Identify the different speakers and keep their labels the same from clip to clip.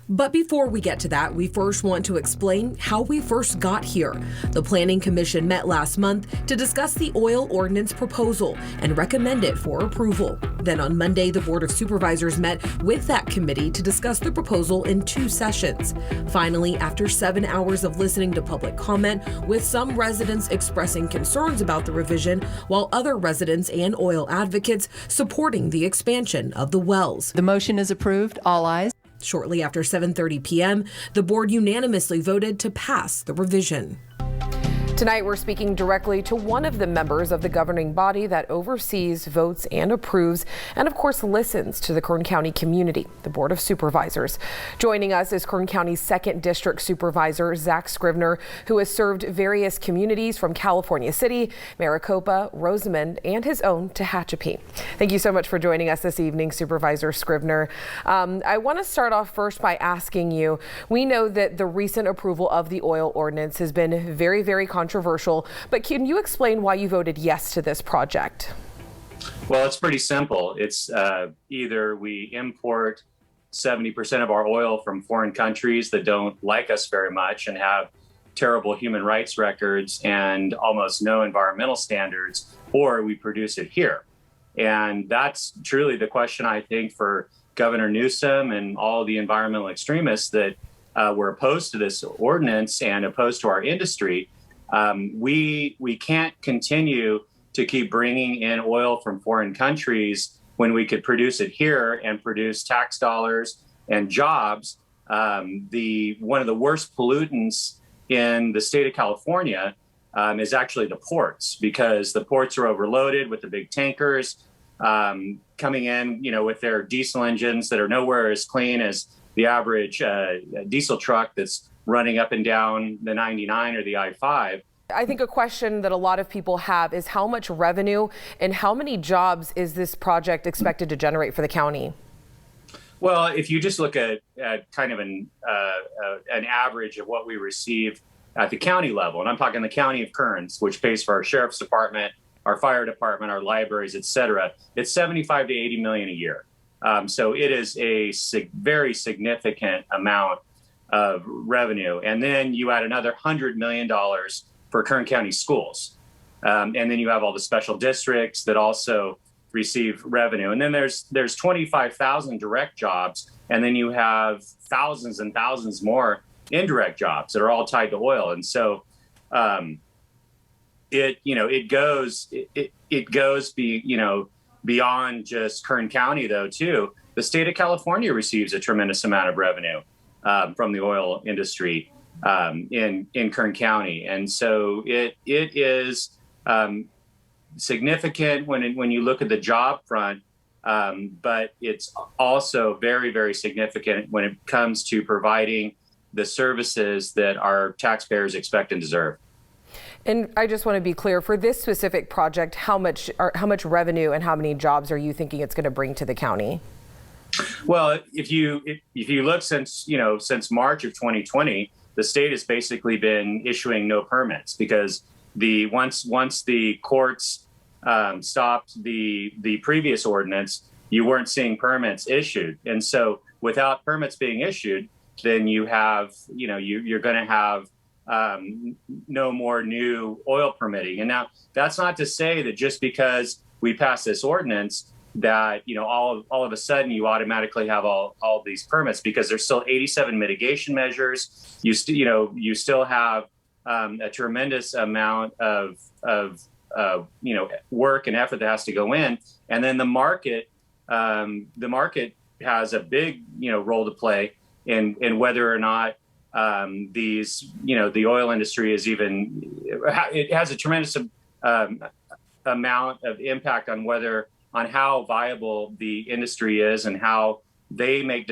Speaker 1: But before we get to that, we first want to explain how we first got here. The Planning Commission met last month to discuss the oil ordinance proposal and recommend it for approval. Then on Monday, the Board of Supervisors met with that committee to discuss the proposal in 2 sessions. Finally, after 7 hours of listening to public comment, with some residents expressing concerns about the revision, while other residents and oil advocates supporting the expansion of the wells.
Speaker 2: The motion is approved. All ayes.
Speaker 1: Shortly after 7:30 p.m., the board unanimously voted to pass the revision.
Speaker 3: Tonight, we're speaking directly to one of the members of the governing body that oversees, votes, and approves, and of course listens to the Kern County community, the Board of Supervisors. Joining us is Kern County's 2nd District Supervisor, Zach Scrivener, who has served various communities from California City, Maricopa, Rosamond, and his own Tehachapi. Thank you so much for joining us this evening, Supervisor Scrivener. I want to start off first by asking you, we know that the recent approval of the oil ordinance has been very, very controversial, but can you explain why you voted yes to this project?
Speaker 4: Well, it's pretty simple. It's either we import 70% of our oil from foreign countries that don't like us very much and have terrible human rights records and almost no environmental standards, or we produce it here. And that's truly the question, I think, for Governor Newsom and all the environmental extremists that were opposed to this ordinance and opposed to our industry. We can't continue to keep bringing in oil from foreign countries when we could produce it here and produce tax dollars and jobs. One of the worst pollutants in the state of California is actually the ports, because the ports are overloaded with the big tankers coming in, with their diesel engines that are nowhere as clean as the average diesel truck that's running up and down the 99 or the I-5.
Speaker 3: I think a question that a lot of people have is how much revenue and how many jobs is this project expected to generate for the county?
Speaker 4: Well, if you just look at kind of an average of what we receive at the county level, and I'm talking the county of Kern, which pays for our sheriff's department, our fire department, our libraries, et cetera, it's 75 to 80 million a year. So it is a very significant amount of revenue. And then you add another $100 million for Kern County schools. And then you have all the special districts that also receive revenue. And then there's 25,000 direct jobs. And then you have thousands and thousands more indirect jobs that are all tied to oil. And so it goes beyond just Kern County, though, too. The state of California receives a tremendous amount of revenue from the oil industry in Kern County. And so it is significant when you look at the job front, but it's also very, very significant when it comes to providing the services that our taxpayers expect and deserve.
Speaker 3: And I just want to be clear, for this specific project, how much revenue and how many jobs are you thinking it's going to bring to the county?
Speaker 4: Well, if you look since March of 2020, the state has basically been issuing no permits, because once the courts stopped the previous ordinance, you weren't seeing permits issued. And so without permits being issued, then you're going to have no more new oil permitting. And now that's not to say that just because we pass this ordinance that all of a sudden you automatically have all these permits, because there's still 87 mitigation measures. You still have a tremendous amount of work and effort that has to go in, and then the market has a big role to play in whether or not the oil industry is it has a tremendous amount of impact on how viable the industry is and how they make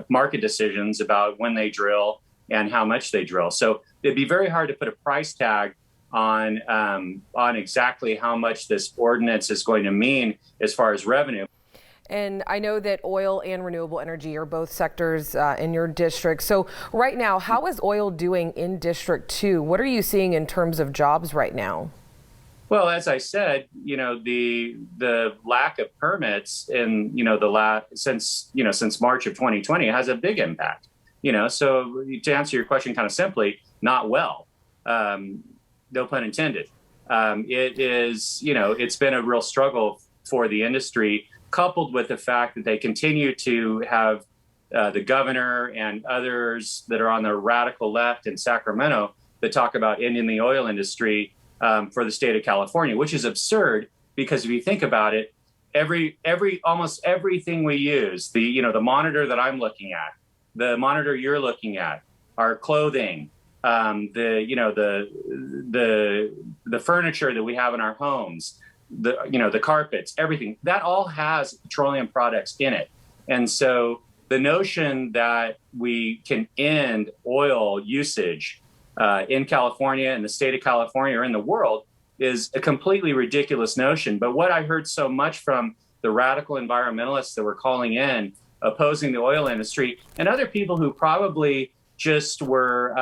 Speaker 4: market decisions about when they drill and how much they drill. So it'd be very hard to put a price tag on exactly how much this ordinance is going to mean as far as revenue.
Speaker 3: And I know that oil and renewable energy are both sectors in your district. So right now, how is oil doing in District 2? What are you seeing in terms of jobs right now?
Speaker 4: Well, as I said, the lack of permits in since March of 2020 has a big impact. So to answer your question kind of simply, not well. No pun intended. It is, it's been a real struggle for the industry, coupled with the fact that they continue to have the governor and others that are on the radical left in Sacramento that talk about ending the oil industry for the state of California, which is absurd because if you think about it, almost everything we use, the monitor that I'm looking at, the monitor you're looking at, our clothing, the furniture that we have in our homes, the carpets, everything, that all has petroleum products in it. And so the notion that we can end oil usage in California, in the state of California, or in the world is a completely ridiculous notion. But what I heard so much from the radical environmentalists that were calling in, opposing the oil industry, and other people who probably just were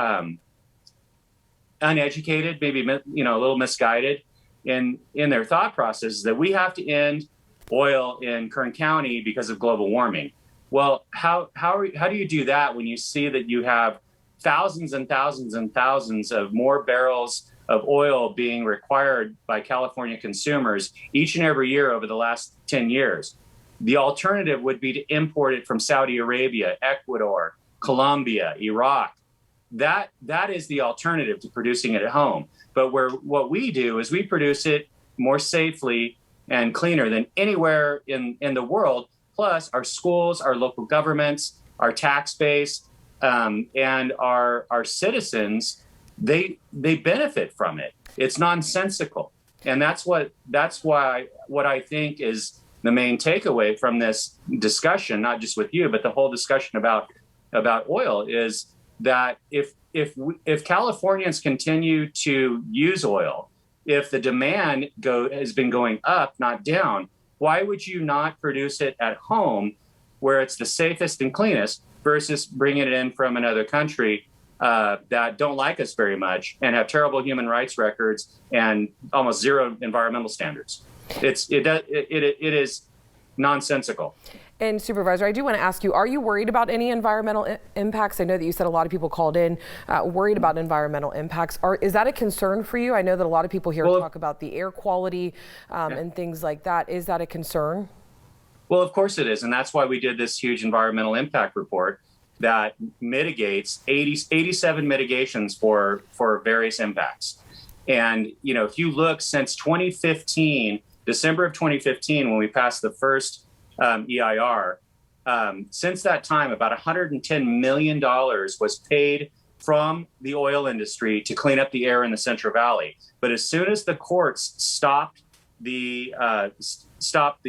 Speaker 4: uneducated, maybe a little misguided in their thought process, is that we have to end oil in Kern County because of global warming. Well, how do you do that when you see that you have thousands and thousands and thousands of more barrels of oil being required by California consumers each and every year over the last 10 years? The alternative would be to import it from Saudi Arabia, Ecuador, Colombia, Iraq. That is the alternative to producing it at home. But what we do is we produce it more safely and cleaner than anywhere in the world. Plus, our schools, our local governments, our tax base, and our citizens, they benefit from it. It's nonsensical, and that's why what I think is the main takeaway from this discussion, not just with you, but the whole discussion about oil, is that if Californians continue to use oil, if the demand has been going up, not down, why would you not produce it at home where it's the safest and cleanest versus bringing it in from another country that don't like us very much and have terrible human rights records and almost zero environmental standards? It is nonsensical.
Speaker 3: And Supervisor, I do want to ask you, are you worried about any environmental impacts? I know that you said a lot of people called in worried about environmental impacts. Is that a concern for you? I know that a lot of people here talk about the air quality and things like that. Is that a concern?
Speaker 4: Well, of course it is. And that's why we did this huge environmental impact report that mitigates 87 mitigations for various impacts. And, if you look since 2015, December of 2015, when we passed the first EIR, since that time, about $110 million was paid from the oil industry to clean up the air in the Central Valley. But as soon as the courts stopped the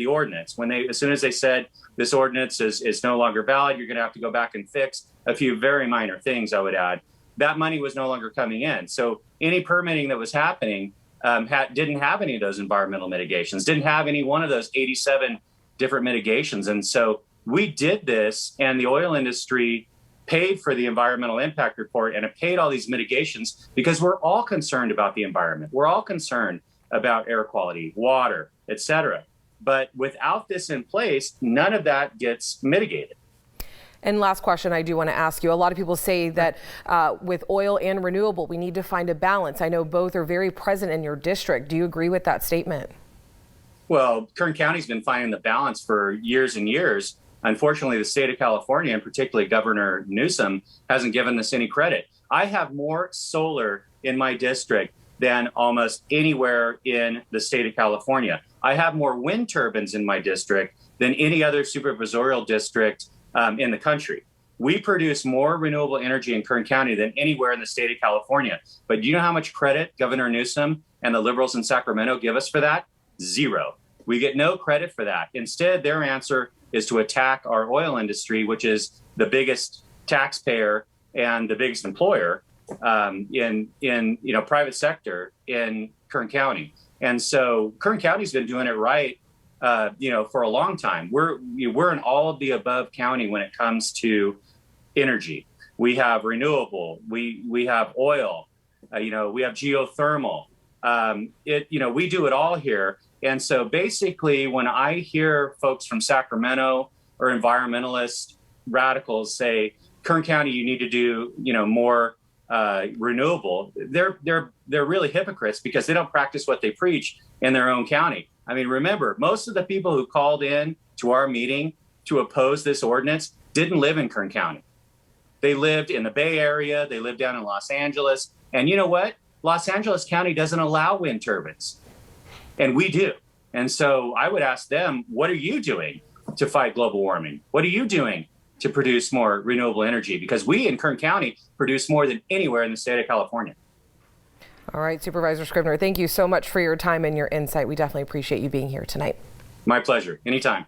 Speaker 4: ordinance, as soon as they said this ordinance is no longer valid, you're going to have to go back and fix a few very minor things, I would add, that money was no longer coming in. So any permitting that was happening didn't have any of those environmental mitigations, didn't have any one of those 87 different mitigations. And so we did this, and the oil industry paid for the environmental impact report and it paid all these mitigations because we're all concerned about the environment. We're all concerned about air quality, water, etc. But without this in place, none of that gets mitigated.
Speaker 3: And last question I do want to ask you. A lot of people say that with oil and renewable, we need to find a balance. I know both are very present in your district. Do you agree with that statement?
Speaker 4: Well, Kern County's been finding the balance for years and years. Unfortunately, the state of California, and particularly Governor Newsom, hasn't given us any credit. I have more solar in my district than almost anywhere in the state of California. I have more wind turbines in my district than any other supervisorial district in the country. We produce more renewable energy in Kern County than anywhere in the state of California. But do you know how much credit Governor Newsom and the liberals in Sacramento give us for that? Zero. We get no credit for that. Instead, their answer is to attack our oil industry, which is the biggest taxpayer and the biggest employer in private sector in Kern County. And so Kern County's been doing it right, for a long time. We're an all of the above county when it comes to energy. We have renewable, we have oil, we have geothermal. We do it all here. And so basically, when I hear folks from Sacramento or environmentalist radicals say, Kern County, you need to do, more renewable, they're really hypocrites because they don't practice what they preach in their own county. I mean, remember, most of the people who called in to our meeting to oppose this ordinance didn't live in Kern County. They lived in the Bay Area. They lived down in Los Angeles. And you know what? Los Angeles County doesn't allow wind turbines, and we do. And so I would ask them, what are you doing to fight global warming? What are you doing to produce more renewable energy? Because we in Kern County produce more than anywhere in the state of California.
Speaker 3: All right, Supervisor Scribner, thank you so much for your time and your insight. We definitely appreciate you being here tonight.
Speaker 4: My pleasure. Anytime.